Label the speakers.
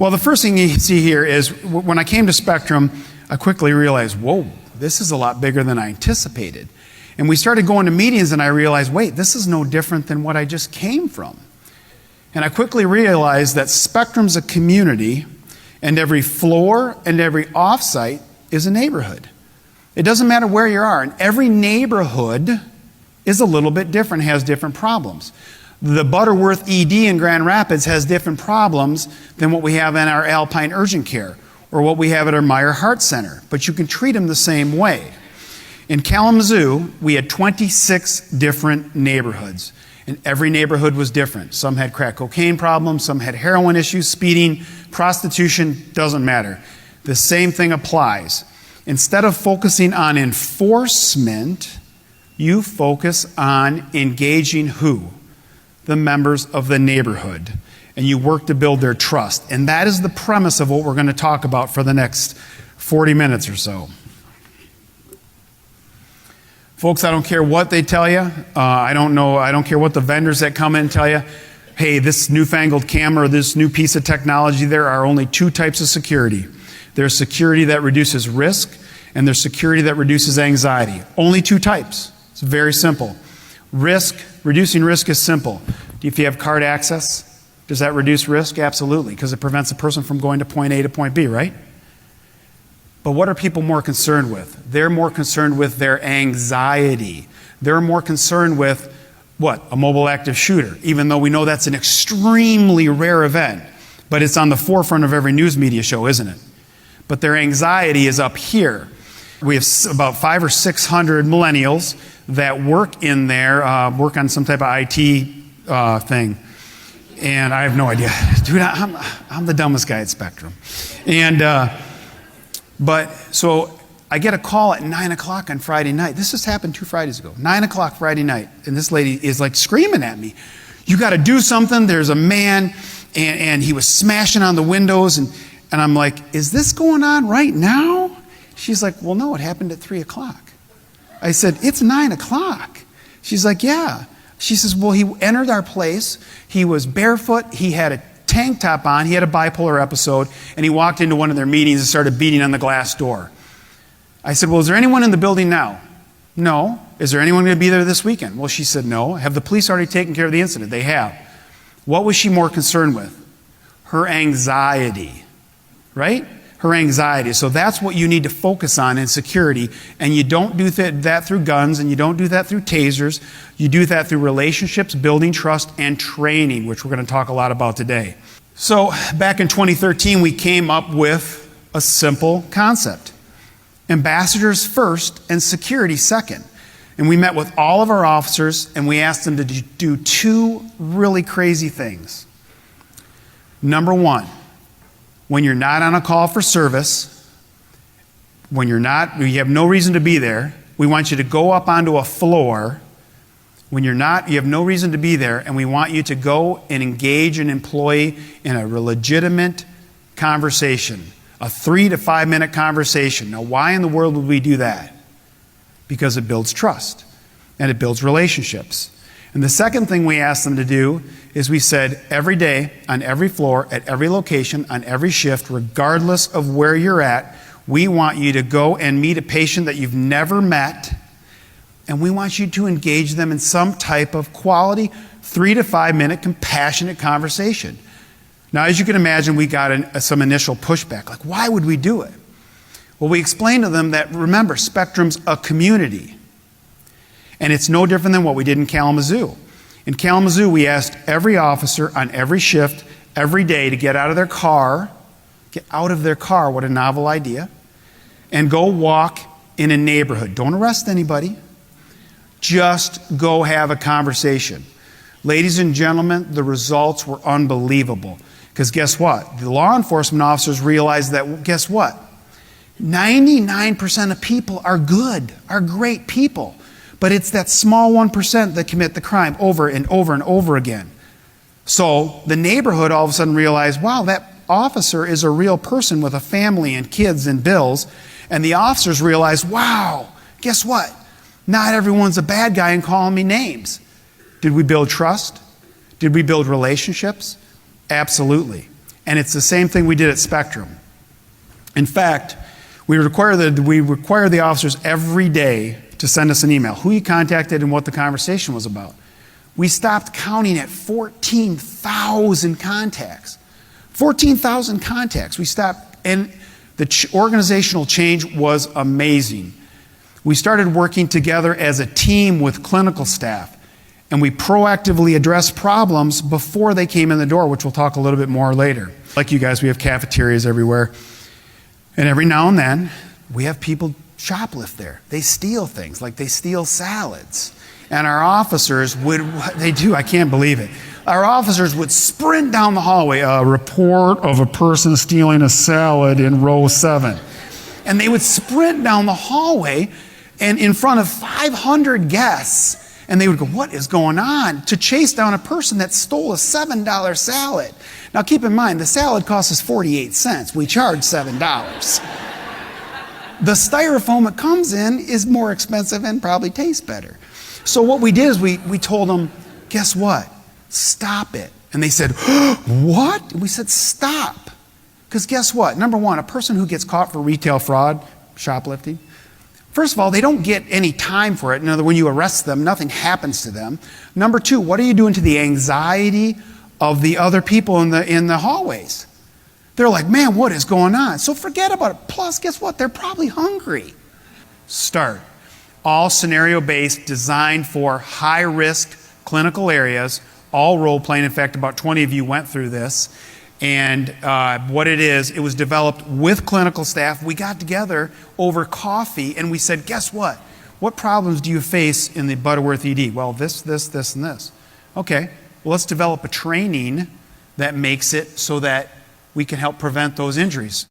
Speaker 1: Well, the first thing you see here is when I came to Spectrum, I quickly realized, whoa, this is a lot bigger than I anticipated. And we started going to meetings and I realized, wait, this is no different than what I just came from. And I quickly realized that Spectrum's a community and every floor and every offsite is a neighborhood. It doesn't matter where you are, and every neighborhood is a little bit different, has different problems. The Butterworth ED in Grand Rapids has different problems than what we have in our Alpine Urgent Care or what we have at our Meyer Heart Center, but you can treat them the same way. In Kalamazoo, we had 26 different neighborhoods, and every neighborhood was different. Some had crack cocaine problems, some had heroin issues, speeding, prostitution, doesn't matter. The same thing applies. Instead of focusing on enforcement, you focus on engaging who? The members of the neighborhood. And you work to build their trust. And that is the premise of what we're going to talk about for the next 40 minutes or so. Folks, I don't care what they tell you. I don't care what the vendors that come in tell you. Hey, this newfangled camera, this new piece of technology, there are only two types of security. There's security that reduces risk, and there's security that reduces anxiety. Only two types. It's very simple. Reducing risk is simple. If you have card access, does that reduce risk? Absolutely, because it prevents a person from going to point A to point B, right? But what are people more concerned with? They're more concerned with their anxiety. They're more concerned with, what? A mobile active shooter, even though we know that's an extremely rare event. But it's on the forefront of every news media show, isn't it? But their anxiety is up here. We have about 500 or 600 millennials that work in there, work on some type of IT thing. And I have no idea. Dude, I'm the dumbest guy at Spectrum. But so I get a call at 9 o'clock on Friday night. This just happened 2 Fridays ago. 9 o'clock Friday night. And this lady is like screaming at me. You got to do something. There's a man and he was smashing on the windows. And I'm like, is this going on right now? She's like, well, no, it happened at 3 o'clock. I said, it's 9 o'clock. She's like, yeah. She says, well, he entered our place. He was barefoot. He had a tank top on. He had a bipolar episode. And he walked into one of their meetings and started beating on the glass door. I said, well, is there anyone in the building now? No. Is there anyone going to be there this weekend? Well, she said, no. Have the police already taken care of the incident? They have. What was she more concerned with? Her anxiety, right? Her anxiety. So that's what you need to focus on in security. And you don't do that through guns, and you don't do that through tasers. You do that through relationships, building trust, and training, which we're going to talk a lot about today. So back in 2013, we came up with a simple concept. Ambassadors first and security second. And we met with all of our officers and we asked them to do two really crazy things. Number one, when you're not on a call for service, when you have no reason to be there, we want you to go up onto a floor. When you have no reason to be there, and we want you to go and engage an employee in a legitimate conversation. A 3 to 5 minute conversation. Now, why in the world would we do that? Because it builds trust and it builds relationships. And the second thing we asked them to do is we said every day, on every floor, at every location, on every shift, regardless of where you're at, we want you to go and meet a patient that you've never met, and we want you to engage them in some type of quality 3 to 5 minute compassionate conversation. Now, as you can imagine, we got some initial pushback. Like, why would we do it? Well, we explained to them that, remember, Spectrum's a community. And it's no different than what we did in Kalamazoo. In Kalamazoo, we asked every officer on every shift, every day, to get out of their car, what a novel idea, and go walk in a neighborhood. Don't arrest anybody. Just go have a conversation. Ladies and gentlemen, the results were unbelievable. Because guess what? The law enforcement officers realized that, guess what? 99% of people are good, are great people. But it's that small 1% that commit the crime over and over and over again. So the neighborhood all of a sudden realized, wow, that officer is a real person with a family and kids and bills. And the officers realized, wow, guess what? Not everyone's a bad guy and calling me names. Did we build trust? Did we build relationships? Absolutely. And it's the same thing we did at Spectrum. In fact, we require the officers every day to send us an email, who you contacted and what the conversation was about. We stopped counting at 14,000 contacts. 14,000 contacts. We stopped, and the organizational change was amazing. We started working together as a team with clinical staff, and we proactively addressed problems before they came in the door, which we'll talk a little bit more later. Like you guys, we have cafeterias everywhere, and every now and then, we have people shoplift there. They steal things, like they steal salads. And our officers would, they do, I can't believe it. Our officers would sprint down the hallway, a report of a person stealing a salad in row 7. And they would sprint down the hallway and in front of 500 guests, and they would go, what is going on? To chase down a person that stole a $7 salad. Now keep in mind, the salad costs us 48 cents. We charge $7. The styrofoam it comes in is more expensive and probably tastes better. So what we did is we told them, guess what? Stop it. And they said, what? And we said, stop. Because guess what? Number one, a person who gets caught for retail fraud, shoplifting, first of all, they don't get any time for it. In other words, when you arrest them, nothing happens to them. Number two, what are you doing to the anxiety of the other people in the hallways? They're like, man, what is going on? So forget about it. Plus, guess what? They're probably hungry. Start. All scenario-based, designed for high-risk clinical areas, all role-playing. In fact, about 20 of you went through this. And what it is, it was developed with clinical staff. We got together over coffee, and we said, guess what? What problems do you face in the Butterworth ED? Well, this, and this. Okay, well, let's develop a training that makes it so that we can help prevent those injuries.